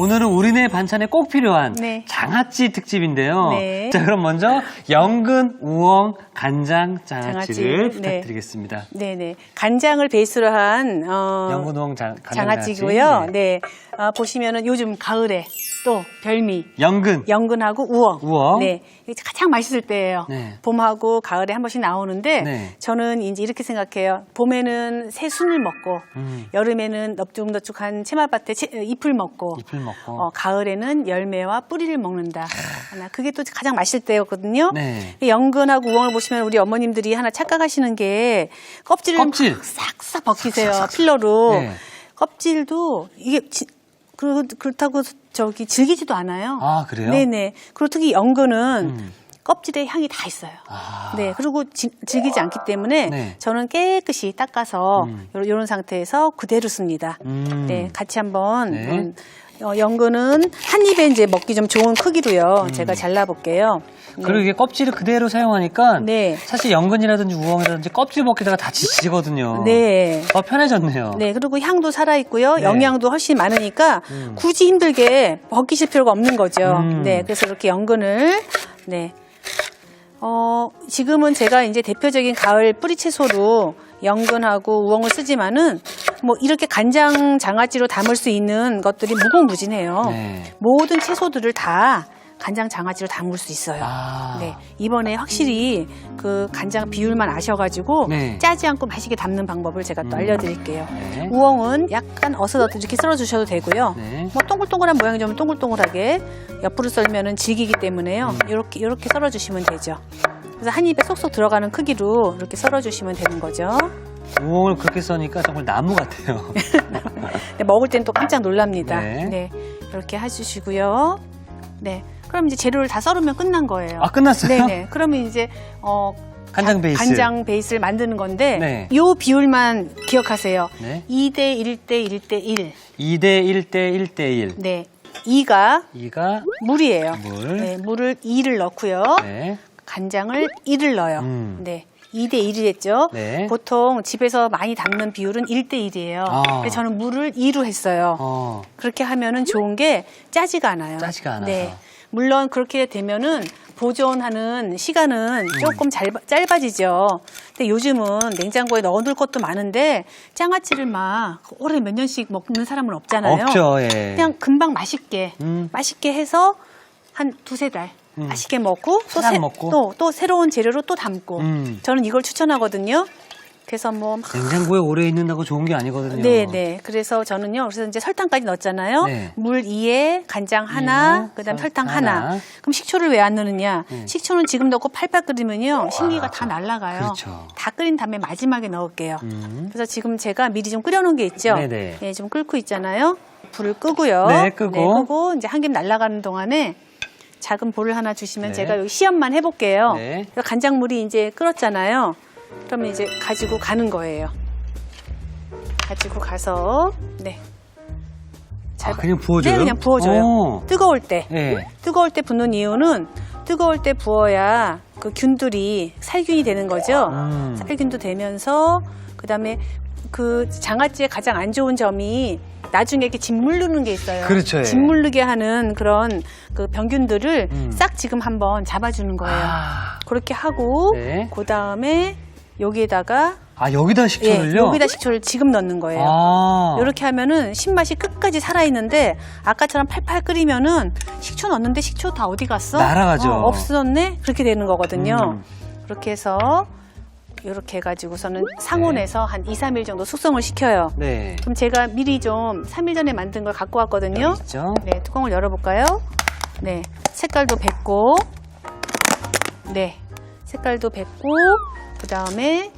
오늘은 우리네 반찬에 꼭 필요한 네. 장아찌 특집인데요. 네. 자, 그럼 먼저 연근, 우엉, 간장 장아찌를 장아찌, 부탁드리겠습니다. 네네. 간장을 베이스로 한 연근, 우엉, 간장 장아찌고요. 장아찌. 네. 보시면은 요즘 가을에 또 별미 연근하고 우엉. 네. 이게 가장 맛있을 때예요. 네. 봄하고 가을에 한 번씩 나오는데 네. 저는 이제 이렇게 생각해요. 봄에는 새순을 먹고 여름에는 넙죽넙죽한 채말밭에 잎을 먹고 가을에는 열매와 뿌리를 먹는다. 하나 그게 또 가장 맛있을 때였거든요. 네. 연근하고 우엉을 보시면 우리 어머님들이 하나 착각하시는 게 껍질을 껍질. 싹싹 벗기세요. 필러로. 네. 껍질도 이게 그렇다고 저기 질기지도 않아요. 아, 그래요? 네네. 그리고 특히 연근은 껍질에 향이 다 있어요. 아. 네. 그리고 질기지 않기 때문에 네. 저는 깨끗이 닦아서 이런 상태에서 그대로 씁니다. 네. 같이 한번 네. 연근은 한 입에 이제 먹기 좀 좋은 크기로요. 제가 잘라볼게요. 네. 그리고 이게 껍질을 그대로 사용하니까 네. 사실 연근이라든지 우엉이라든지 껍질 벗기다가 다 지지거든요. 네. 더 편해졌네요. 네, 그리고 향도 살아있고요. 네. 영양도 훨씬 많으니까 굳이 힘들게 벗기실 필요가 없는 거죠. 네, 그래서 이렇게 연근을, 네. 지금은 제가 이제 대표적인 가을 뿌리 채소로 연근하고 우엉을 쓰지만은 뭐 이렇게 간장 장아찌로 담을 수 있는 것들이 무궁무진해요. 네. 모든 채소들을 다 간장 장아찌로 담글 수 있어요. 아. 네, 이번에 확실히 그 간장 비율만 아셔가지고 네. 짜지 않고 맛있게 담는 방법을 제가 또 알려드릴게요. 네. 우엉은 약간 어슷어슷 이렇게 썰어주셔도 되고요. 네. 뭐 동글동글한 모양이 좀 동글동글하게 옆으로 썰면은 질기기 때문에요. 이렇게 썰어주시면 되죠. 그래서 한 입에 쏙쏙 들어가는 크기로 이렇게 썰어주시면 되는 거죠. 우엉을 그렇게 써니까 정말 나무 같아요. 네, 먹을 땐 또 깜짝 놀랍니다. 네. 네, 이렇게 해주시고요. 네, 그럼 이제 재료를 다 썰으면 끝난 거예요. 아, 끝났어요? 네네. 그러면 이제 간장 베이스. 간장 베이스를 만드는 건데 네. 요 비율만 기억하세요. 네. 2대 1대 1대 1. 2대 1대 1대 1. 네. 2가 2가 물이에요. 물. 네, 물을 2를 넣고요. 네. 간장을 1을 넣어요. 네. 2대 1이 됐죠. 네. 보통 집에서 많이 담는 비율은 1대 1이에요. 아. 근데 저는 물을 2로 했어요. 그렇게 하면은 좋은 게 짜지가 않아요. 짜지가 않아서. 네. 물론 그렇게 되면은 보존하는 시간은 조금 짧아지죠. 근데 요즘은 냉장고에 넣어둘 것도 많은데 장아찌를 막 오래 몇 년씩 먹는 사람은 없잖아요. 없죠. 예. 그냥 금방 맛있게 해서 한 두세 달 맛있게 먹고 또 새로운 재료로 또 담고 저는 이걸 추천하거든요. 그래서 뭐 냉장고에 오래 있는다고 좋은 게 아니거든요. 네네. 그래서 저는요. 그래서 이제 설탕까지 넣었잖아요. 네. 물 2에 간장 하나, 그다음 설탕 하나. 그럼 식초를 왜 안 넣느냐? 식초는 지금 넣고 팔팔 끓이면요 신기가 다 날아가요. 그렇죠. 다 끓인 다음에 마지막에 넣을게요. 그래서 지금 제가 미리 좀 끓여놓은 게 있죠. 네네. 네, 좀 끓고 있잖아요. 불을 끄고요. 네, 끄고. 이제 한 김 날아가는 동안에 작은 볼을 하나 주시면 네. 제가 여기 시험만 해볼게요. 네. 그래서 간장물이 이제 끓었잖아요. 그러면 이제 가지고 가는 거예요. 가지고 가서 네. 그냥 부어줘요? 네, 그냥 부어줘요. 오. 뜨거울 때. 네. 뜨거울 때 붓는 이유는 뜨거울 때 부어야 그 균들이 살균이 되는 거죠. 살균도 되면서 그다음에 그 장아찌의 가장 안 좋은 점이 나중에 이렇게 짓무르는 게 있어요. 그렇죠. 예. 짓무르게 하는 그런 그 병균들을 싹 지금 한번 잡아주는 거예요. 그렇게 하고 네. 그 다음에 여기에다가 여기다 식초를요? 여기다 식초를 지금 넣는 거예요. 이렇게 하면은 신맛이 끝까지 살아있는데 아까처럼 팔팔 끓이면은 식초 넣었는데 식초 다 어디 갔어? 날아가죠. 없어졌네? 그렇게 되는 거거든요. 그렇게 해서 이렇게 해가지고서는 상온에서 한 2, 3일 정도 숙성을 시켜요. 네. 그럼 제가 미리 좀 3일 전에 만든 걸 갖고 왔거든요. 여기 있죠? 네, 뚜껑을 열어볼까요? 네, 색깔도 뵙고, 네, 색깔도 뵙고, 그 다음에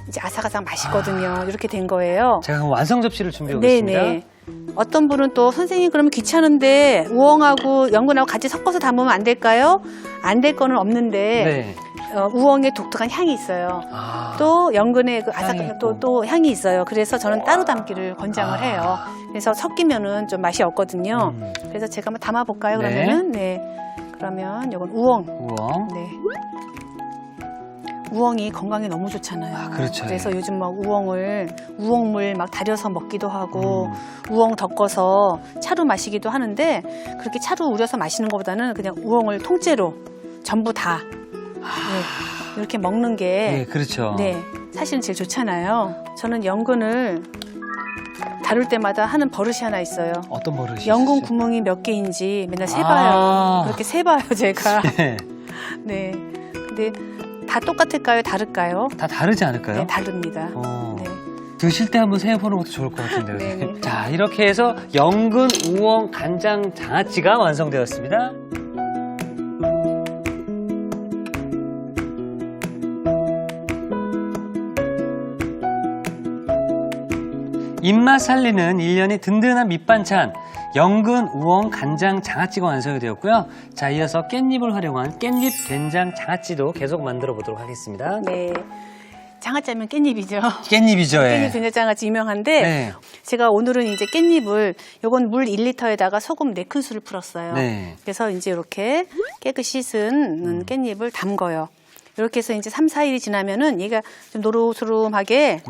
이제 아삭아삭 맛있거든요. 이렇게 된 거예요. 제가 그럼 완성 접시를 준비해 오겠습니다. 네네. 어떤 분은 또 선생님 그러면 귀찮은데 우엉하고 연근하고 같이 섞어서 담으면 안 될까요? 안 될 거는 없는데 네. 우엉의 독특한 향이 있어요. 또 연근의 그 아삭한 또 향이 있어요. 그래서 저는 따로 담기를 권장을 해요. 그래서 섞이면은 좀 맛이 없거든요. 그래서 제가 한번 담아볼까요? 그러면은 네. 그러면 이건 우엉. 우엉. 네. 우엉이 건강에 너무 좋잖아요. 아, 그렇죠. 그래서 요즘 막 우엉물 막 달여서 먹기도 하고 우엉 덮어서 차로 마시기도 하는데 그렇게 차로 우려서 마시는 것보다는 그냥 우엉을 통째로 전부 다 네, 이렇게 먹는 게 네, 그렇죠. 네, 사실은 제일 좋잖아요. 저는 연근을 다룰 때마다 하는 버릇이 하나 있어요. 어떤 버릇이 연근 있으시죠? 구멍이 몇 개인지 맨날 세봐요. 그렇게 세봐요, 제가. 네. 네. 근데 다 똑같을까요? 다를까요? 다 다르지 않을까요? 네, 다릅니다. 어. 네. 드실 때 한번 세어보는 것도 좋을 것 같은데요. 네네. 선생님. 자, 이렇게 해서 연근 우엉 간장 장아찌가 완성되었습니다. 입맛 살리는 일련의 든든한 밑반찬 연근 우엉 간장 장아찌가 완성이 되었고요. 자, 이어서 깻잎을 활용한 깻잎 된장 장아찌도 계속 만들어 보도록 하겠습니다. 네. 장아찌 하면 깻잎이죠. 깻잎이죠. 예. 깻잎 된장장아찌 유명한데 네. 제가 오늘은 이제 깻잎을 요건 물 1리터에다가 소금 4큰술을 풀었어요. 네. 그래서 이제 이렇게 깨끗이 씻은 깻잎을 담궈요. 이렇게 해서 이제 3, 4일이 지나면은 얘가 좀 노릇노릇하게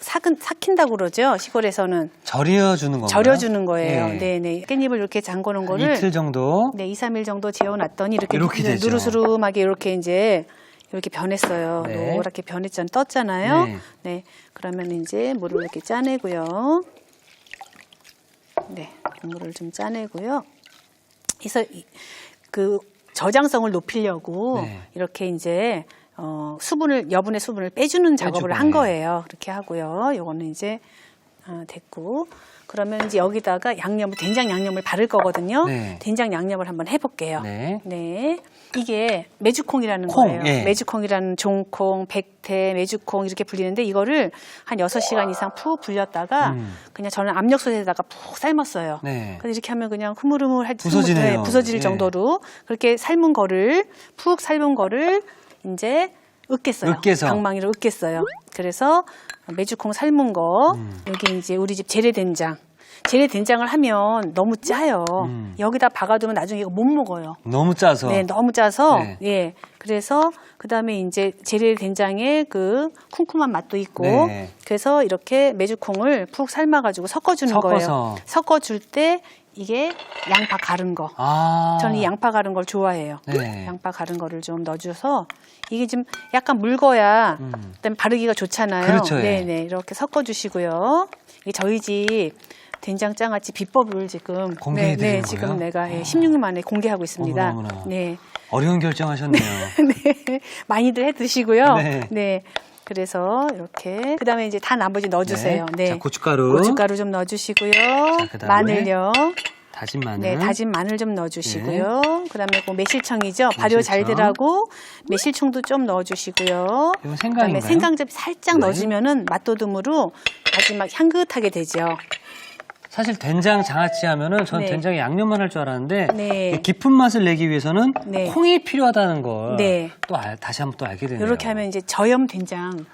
삭힌다고 그러죠. 시골에서는. 절여주는 건가요? 절여주는 거예요. 네. 네네. 깻잎을 이렇게 잠궈놓은 거를 이틀 정도. 네, 2, 3일 정도 재워놨더니 이렇게 되죠. 누르스름하게 이렇게 이제 이렇게 변했어요. 네. 노랗게 떴잖아요. 네. 네. 그러면 이제 물을 이렇게 짜내고요. 네. 물을 좀 짜내고요. 그래서 그 저장성을 높이려고 네. 이렇게 이제 여분의 수분을 빼주는 작업을 한 네. 거예요. 그렇게 하고요. 요거는 이제 됐고. 그러면 이제 여기다가 된장 양념을 바를 거거든요. 네. 된장 양념을 한번 해볼게요. 네. 네. 이게 메주콩이라는 콩, 거예요. 예. 메주콩이라는 종콩, 백태, 메주콩 이렇게 불리는데 이거를 한 6시간 이상 푹 불렸다가 그냥 저는 압력솥에다가 푹 삶았어요. 네. 그래서 이렇게 하면 그냥 흐물흐물할 부서지네요. 부서질 예. 정도로 그렇게 푹 삶은 거를 이제 으깼어요. 으깨서. 방망이로 으깼어요. 그래서 메주콩 삶은 거 여기 이제 우리 집 재래된장. 재래된장을 하면 너무 짜요. 여기다 박아두면 나중에 이거 못 먹어요. 너무 짜서. 네, 너무 짜서 네. 예. 그래서 그다음에 이제 재래된장의 그 쿰쿰한 맛도 있고 네. 그래서 이렇게 메주콩을 푹 삶아가지고 섞어주는 섞어서. 거예요. 섞어줄 때 이게 양파 가른 거. 아. 저는 이 양파 가른 걸 좋아해요. 네. 양파 가른 거를 좀 넣어줘서 이게 좀 약간 묽어야 그다음에 바르기가 좋잖아요. 그렇죠, 예. 네네 이렇게 섞어주시고요. 이게 저희 집 된장장아찌 비법을 지금 공개해 드리는 네, 지금 거예요? 내가 16년 만에 공개하고 있습니다. 어머나. 네. 어려운 결정하셨네요. 네. 많이들 해 드시고요. 네. 네. 그래서 이렇게 그다음에 이제 다 나머지 넣어주세요. 네. 자, 고춧가루. 고춧가루 좀 넣어주시고요. 그다음에 마늘요. 다진 마늘. 네, 다진 마늘 좀 넣어주시고요. 그다음에 그 매실청이죠. 발효 잘 매실청. 되라고 매실청도 좀 넣어주시고요. 이건 생강인가요? 그다음에 생강 좀 살짝 네. 넣어주면은 맛도듬으로 마지막 향긋하게 되죠. 사실 된장 장아찌 하면은 전 네. 된장에 양념만 할 줄 알았는데 네. 이 깊은 맛을 내기 위해서는 네. 콩이 필요하다는 걸 네. 또 다시 한번 또 알게 되네요. 이렇게 하면 이제 저염 된장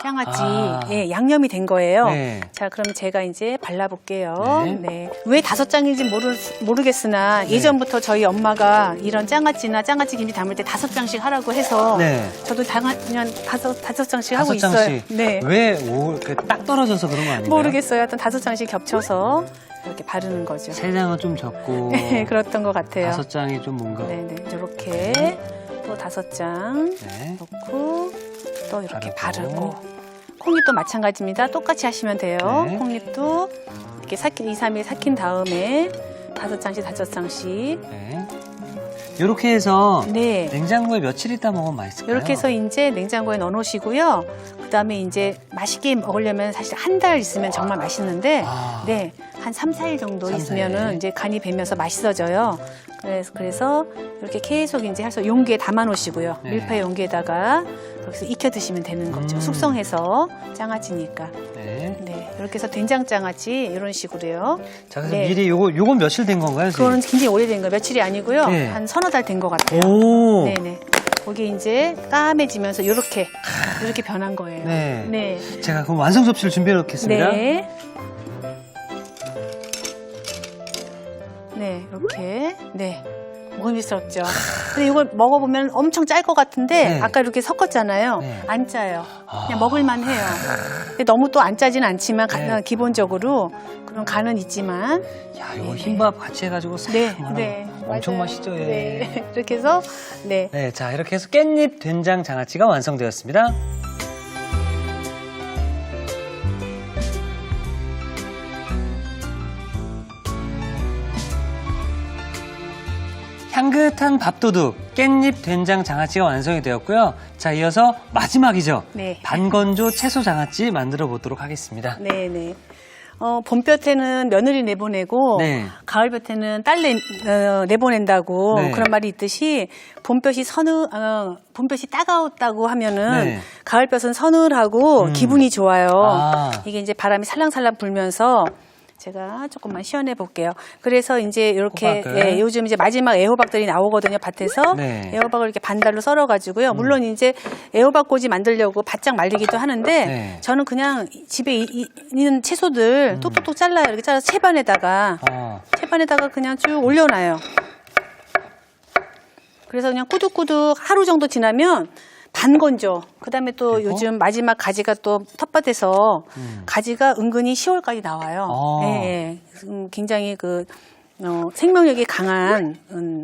장아찌 아. 예, 양념이 된 거예요. 네. 자, 그럼 제가 이제 발라볼게요. 네. 네. 왜 5장인지 모르겠으나 예전부터 저희 엄마가 이런 장아찌나 장아찌 김치 담을 때 5장씩 하라고 해서 네. 저도 그냥 5장씩 하고 5장씩. 있어요. 네. 왜 딱 떨어져서 그런 거 아닌가요? 모르겠어요. 하여튼 5장씩 겹쳐서 이렇게 바르는 거죠. 3장은 좀 적고 네, 그랬던 것 같아요. 5장이 좀 뭔가. 네네. 이렇게 또 5장 네. 넣고 또 이렇게 바르고. 바르고 콩잎도 마찬가지입니다. 똑같이 하시면 돼요. 네. 콩잎도 이렇게 2, 3일 삭힌 다음에 5장씩 네. 이렇게 해서 네. 냉장고에 며칠 있다 먹으면 맛있을까요? 이렇게 해서 이제 냉장고에 넣어 놓으시고요. 그다음에 이제 맛있게 먹으려면 사실 한 달 있으면 정말 맛있는데 아. 네. 한 3, 4일 정도 3, 4일. 있으면은 이제 간이 배면서 맛있어져요. 그래서 이렇게 계속 이제 해서 용기에 담아 놓으시고요. 네. 밀폐 용기에다가 여기서 익혀 드시면 되는 거죠. 숙성해서 장아찌니까. 네. 네. 이렇게 해서 된장 장아찌 이런 식으로요. 자, 그래서 네. 미리 요건 며칠 된 건가요? 그거는 선생님? 굉장히 오래된 거예요. 며칠이 아니고요. 네. 한 서너 달 된 것 같아요. 오. 네네. 거기 이제 까매지면서 이렇게 변한 거예요. 네. 네. 제가 그럼 완성 접시를 준비해 놓겠습니다. 네. 네, 이렇게. 네. 먹음직스럽죠. 근데 이걸 먹어보면 엄청 짤 것 같은데 네. 아까 이렇게 섞었잖아요. 네. 안 짜요. 그냥 먹을만 해요. 근데 너무 또 안 짜진 않지만 네. 기본적으로 그런 간은 있지만 야, 이거 흰밥 같이 해가지고 싹 말아. 엄청 맞아요. 맛있죠. 예. 네. 이렇게 해서 네. 네, 자 이렇게 해서 깻잎 된장 장아찌가 완성되었습니다. 향긋한 밥도둑 깻잎 된장 장아찌가 완성이 되었고요. 자, 이어서 마지막이죠. 네. 반건조 채소 장아찌 만들어 보도록 하겠습니다. 네. 봄볕에는 며느리 내보내고 네. 가을볕에는 딸 내보낸다고 네. 그런 말이 있듯이 봄볕이 따가웠다고 하면은 네. 가을볕은 서늘하고 기분이 좋아요. 아. 이게 이제 바람이 살랑살랑 불면서 제가 조금만 시연해 볼게요. 그래서 이제 이렇게 호박을. 요즘 이제 마지막 애호박들이 나오거든요, 밭에서. 네. 애호박을 이렇게 반달로 썰어 가지고요. 물론 이제 애호박 꼬지 만들려고 바짝 말리기도 하는데 네. 저는 그냥 집에 있는 채소들 톡톡톡 잘라요. 이렇게 잘라서 채반에다가 그냥 쭉 올려놔요. 그래서 그냥 꾸덕꾸덕 하루 정도 지나면 반건조. 그다음에 또 그리고? 요즘 마지막 가지가 또 텃밭에서 가지가 은근히 10월까지 나와요. 예. 굉장히 생명력이 강한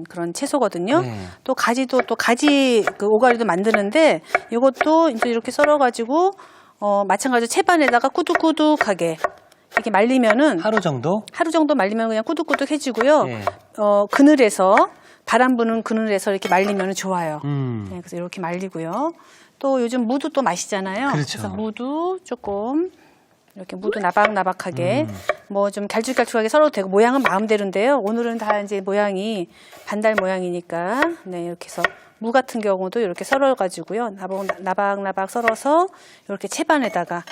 그런 채소거든요. 네. 또 가지도 또 가지 오가리도 만드는데 이것도 이제 이렇게 썰어가지고 마찬가지로 채반에다가 꾸덕꾸덕하게 이렇게 말리면은 하루 정도? 하루 정도 말리면 그냥 꾸덕꾸덕해지고요. 네. 그늘에서 바람 부는 그늘에서 이렇게 말리면 좋아요. 네, 그래서 이렇게 말리고요. 또 요즘 무도 또 마시잖아요. 그렇죠. 그래서 무도 조금 이렇게 무도 나박나박하게 뭐 좀 갈쭉갈쭉하게 썰어도 되고 모양은 마음대로인데요. 오늘은 다 이제 모양이 반달 모양이니까 네, 이렇게 해서 무 같은 경우도 이렇게 썰어가지고요. 나박나박 썰어서 이렇게 채반에다가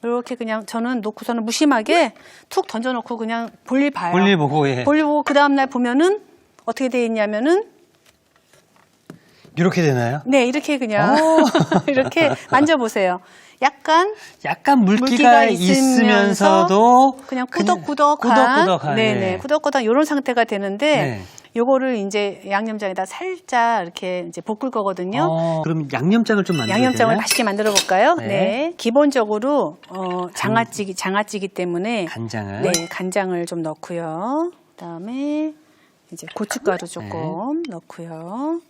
이렇게 그냥 저는 놓고서는 무심하게 툭 던져놓고 그냥 볼일 봐요. 볼일 보고, 예. 볼일 보고 그 다음날 보면은 어떻게 돼 있냐면은 이렇게 되나요? 네, 이렇게 그냥 이렇게 만져보세요. 약간 물기가 있으면서도 그냥 꾸덕꾸덕한 예. 꾸덕꾸덕한 이런 상태가 되는데 네. 요거를 이제 양념장에다 살짝 이렇게 이제 볶을 거거든요. 그럼 양념장을 좀 만들어야 양념장을 되나요? 맛있게 만들어 볼까요? 네. 네. 기본적으로 장아찌기 때문에 간장을. 네, 간장을 좀 넣고요. 그다음에 이제 고춧가루 조금 넣고요.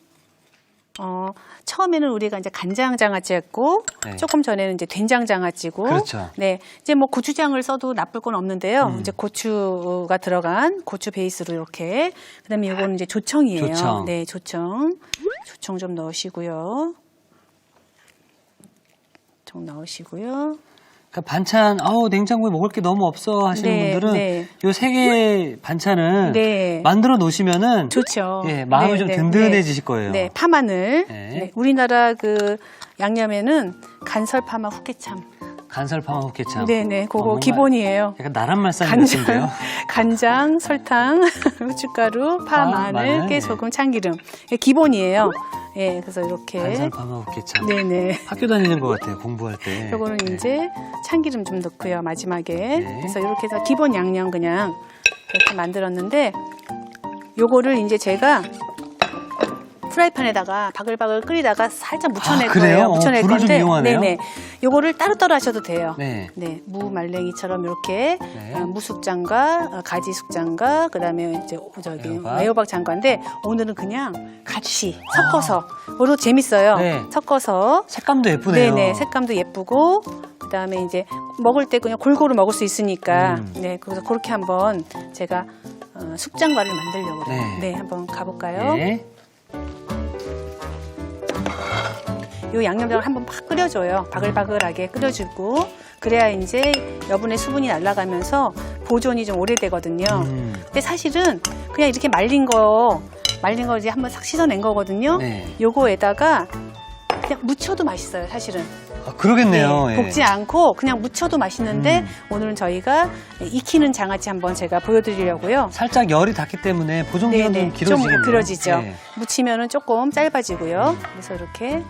처음에는 우리가 이제 간장 장아찌였고 네. 조금 전에는 이제 된장 장아찌고 그렇죠. 네. 이제 뭐 고추장을 써도 나쁠 건 없는데요. 이제 고추가 들어간 고추 베이스로 이렇게 그다음에 이거는 이제 조청이에요. 조청. 네, 조청 좀 넣으시고요. 좀 넣으시고요. 그러니까 반찬, 냉장고에 먹을 게 너무 없어 하시는 네, 분들은 네. 요 세 개의 반찬을 네. 만들어 놓으시면은 좋죠. 예, 마음이 네, 좀 네, 든든해지실 거예요. 네, 파마늘. 네. 네, 우리나라 양념에는 간설파마 후깨참. 간설파마 후깨참. 네네, 그거 뭔가 기본이에요. 약간 나란 말씀 같은데요. 간장, 설탕, 후춧가루, 파, 마늘, 깨소금, 참기름. 이게 기본이에요. 예, 그래서 이렇게. 간설파마 후깨참. 네네. 학교 다니는 것 같아요. 공부할 때. 요거는 네. 이제 참기름 좀 넣고요, 마지막에. 네. 그래서 이렇게 해서 기본 양념 그냥 이렇게 만들었는데, 요거를 이제 제가 프라이팬에다가 바글바글 끓이다가 살짝 묻혀낼 그래요? 거예요. 묻혀낼 불을 좀 건데, 이용하네요. 네네. 요거를 따로따로 하셔도 돼요. 네. 네, 무 말랭이처럼 이렇게 네. 무숙장과 가지 숙장과 그다음에 이제 애호박 장과인데 오늘은 그냥 같이 섞어서 오로 재밌어요. 네. 섞어서 색감도 예쁘네요. 네네 색감도 예쁘고 그다음에 이제 먹을 때 그냥 골고루 먹을 수 있으니까 네 그래서 그렇게 한번 제가 숙장과를 만들려고 그래요. 네. 네, 한번 가볼까요? 네. 요 양념장을 한번 팍 끓여줘요. 바글바글하게 끓여주고 그래야 이제 여분의 수분이 날아가면서 보존이 좀 오래되거든요. 근데 사실은 그냥 이렇게 말린 거 이제 한번 싹 씻어낸 거거든요. 네. 요거에다가 그냥 무쳐도 맛있어요, 사실은. 그러겠네요. 네, 예. 볶지 않고 그냥 무쳐도 맛있는데 오늘은 저희가 익히는 장아찌 한번 제가 보여드리려고요. 살짝 열이 닿기 때문에 보존 기간도 좀 길어지겠네요. 좀 길어지죠. 네. 무치면은 조금 짧아지고요. 그래서 이렇게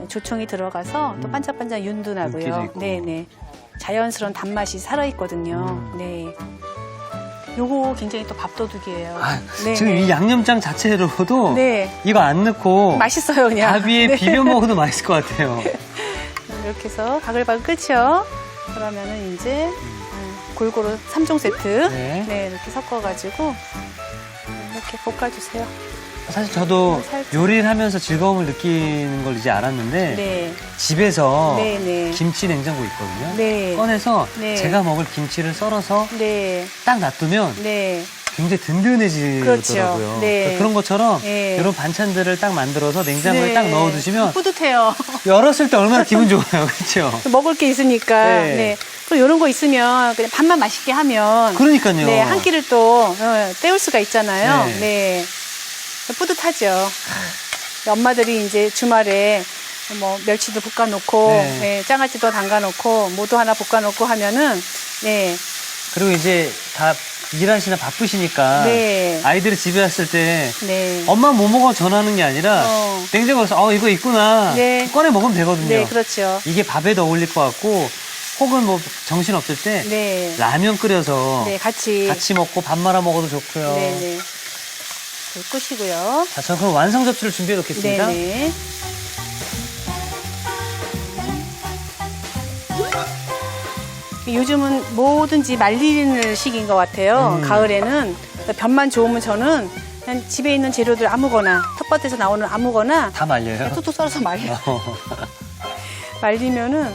조청이 들어가서 또 반짝반짝 윤도 나고요. 윤기도 있고. 네네. 자연스러운 단맛이 살아있거든요. 네. 요거 굉장히 또 밥도둑이에요. 아, 네, 지금 네. 이 양념장 자체로도 네. 이거 안 넣고 맛있어요, 그냥. 밥 위에 네. 비벼 먹어도 맛있을 것 같아요. 이렇게 해서 바글바글 끓죠. 그러면은 이제 골고루 3종 세트 네. 이렇게 섞어가지고 이렇게 볶아주세요. 사실 저도 살짝. 요리를 하면서 즐거움을 느끼는 걸 이제 알았는데 네. 집에서 네, 네. 김치 냉장고 있거든요. 네. 꺼내서 네. 제가 먹을 김치를 썰어서 네. 딱 놔두면 네. 굉장히 든든해지더라고요. 그렇죠. 네. 그러니까 그런 것처럼 네. 이런 반찬들을 딱 만들어서 냉장고에 네. 딱 넣어두시면 뿌듯해요. 열었을 때 얼마나 기분 좋아요. 그렇죠? 먹을 게 있으니까. 네. 네. 또 이런 거 있으면 그냥 밥만 맛있게 하면 그러니까요. 네, 한 끼를 또 때울 수가 있잖아요. 네. 네. 뿌듯하죠. 엄마들이 이제 주말에 뭐 멸치도 볶아놓고 네. 네, 장아찌도 담가놓고 모두 하나 볶아놓고 하면은 네. 그리고 이제 다 일하시나 바쁘시니까 네. 아이들이 집에 왔을 때 네. 엄마 뭐 먹어 전하는 게 아니라 냉장고에서 이거 있구나 네. 꺼내 먹으면 되거든요. 네, 그렇죠. 이게 밥에도 어울릴 것 같고 혹은 뭐 정신 없을 때 네. 라면 끓여서 네, 같이. 먹고 밥 말아 먹어도 좋고요. 네, 네. 끄시고요. 자, 저 그럼 완성 접시를 준비해 놓겠습니다. 네네. 요즘은 뭐든지 말리는 시기인 것 같아요. 가을에는 볕만 좋으면 저는 그냥 집에 있는 재료들 아무거나 텃밭에서 나오는 아무거나 다 말려요. 그냥 뚝뚝 썰어서 말려요. 말리면은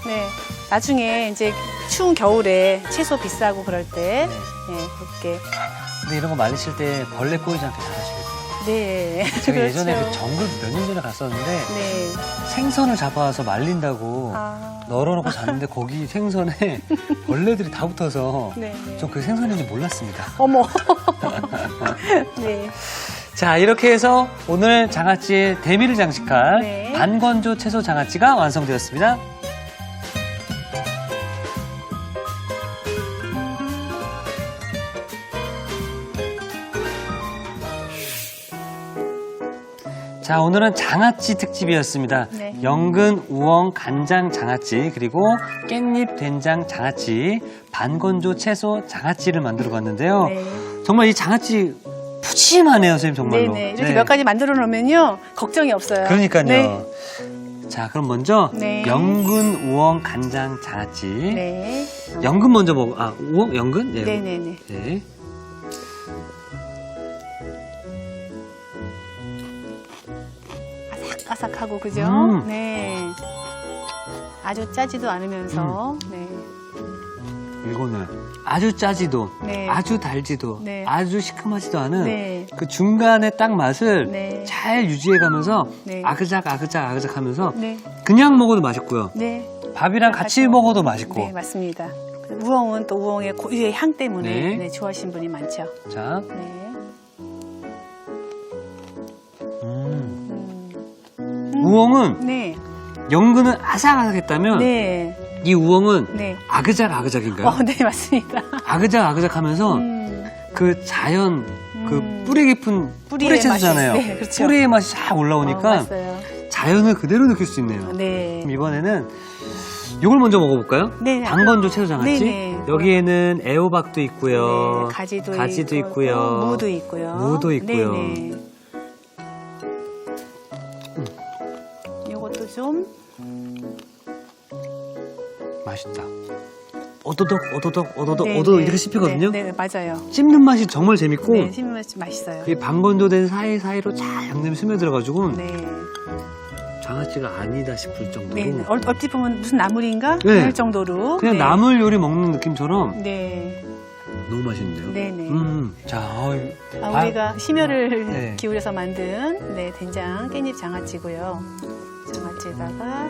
네 나중에 이제 추운 겨울에 채소 비싸고 그럴 때 그렇게 근데 이런 거 말리실 때 벌레 꼬이지 않게 잘하시겠어요. 네. 제가 그렇죠. 예전에 그 정글 몇 년 전에 갔었는데 네. 생선을 잡아와서 말린다고 아. 널어놓고 잤는데 거기 생선에 벌레들이 다 붙어서 네, 네. 전 그 생선인지 몰랐습니다. 어머. 네. 자, 이렇게 해서 오늘 장아찌의 대미를 장식할 네. 반건조 채소 장아찌가 완성되었습니다. 자, 오늘은 장아찌 특집이었습니다. 네. 연근, 우엉, 간장 장아찌, 그리고 깻잎 된장 장아찌, 반건조 채소 장아찌를 만들어 봤는데요. 네. 정말 이 장아찌 푸짐하네요, 선생님, 정말로. 네네. 이렇게 몇 가지 만들어 놓으면요. 걱정이 없어요. 그러니까요. 네. 자, 그럼 먼저 네. 연근, 우엉, 간장 장아찌. 네. 연근 먼저 우엉, 연근? 네. 네네네. 네. 아삭아삭하고, 그죠? 네. 아주 짜지도 않으면서, 네. 이거는 아주 짜지도, 네. 아주 달지도, 네. 아주 시큼하지도 않은 네. 그 중간의 딱 맛을 네. 잘 유지해가면서 네. 아그작 하면서 네. 그냥 먹어도 맛있고요. 네. 밥이랑 같이 아주- 먹어도 맛있고. 네, 맞습니다. 우엉은 또 우엉의 고유의 향 때문에 네. 네, 좋아하시는 분이 많죠. 자, 네. 우엉은 네. 연근은 아삭아삭했다면 네. 이 우엉은 네. 아그작인가요? 네, 맞습니다. 아그작하면서 그 자연 그 뿌리 깊은 뿌리의 뿌리 채소잖아요. 맛이- 네, 그렇죠. 뿌리의 맛이 싹 올라오니까 맞아요. 자연을 그대로 느낄 수 있네요. 네. 그럼 이번에는 이걸 먼저 먹어볼까요? 네. 반건조 채소 장아찌. 네네. 여기에는 애호박도 있고요. 네, 가지도 있고요. 무도 있고요. 무도 있고요. 네네. 이것도 좀 맛있다. 오도독 네, 오도독 네. 이렇게 씹히거든요. 네, 네, 맞아요. 씹는 맛이 정말 재밌고 네, 씹는 맛이 맛있어요. 그게 반건조된 사이사이로 잘 양념이 스며들어가지고 네. 장아찌가 아니다 싶을 정도로 네. 얼핏 보면 무슨 나물인가? 네. 할 정도로. 그냥 네. 나물 요리 먹는 느낌처럼 네. 너무 맛있는데요. 네네. 자, 우리가 심혈을 네. 기울여서 만든 네, 된장 깻잎 장아찌고요. 장아찌에다가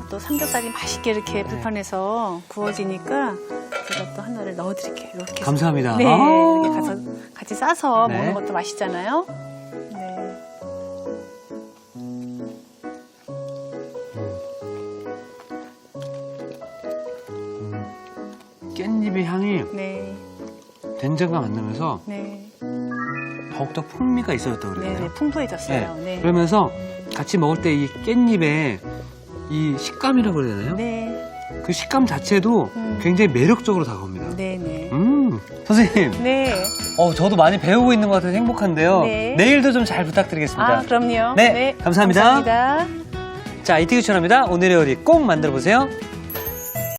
또 삼겹살이 맛있게 이렇게 불판에서 구워지니까 제가 또 하나를 넣어드릴게요. 이렇게. 감사합니다. 네, 아. 이렇게 가서 같이 싸서 네. 먹는 것도 맛있잖아요. 네. 깻잎의 향이 네. 된장과 만나면서 네. 더욱더 풍미가 있어졌다고 네, 그러나요? 네. 풍부해졌어요. 네. 그러면서 같이 먹을 때 이 깻잎의 이 식감이라고 그래야 되나요? 네. 그 식감 자체도 굉장히 매력적으로 다가옵니다. 네, 네. 선생님, 네. 저도 많이 배우고 있는 것 같아서 행복한데요. 네. 내일도 좀 잘 부탁드리겠습니다. 아, 그럼요. 네, 감사합니다. 감사합니다. 자, 이티규 추천합니다. 오늘의 요리 꼭 만들어 보세요.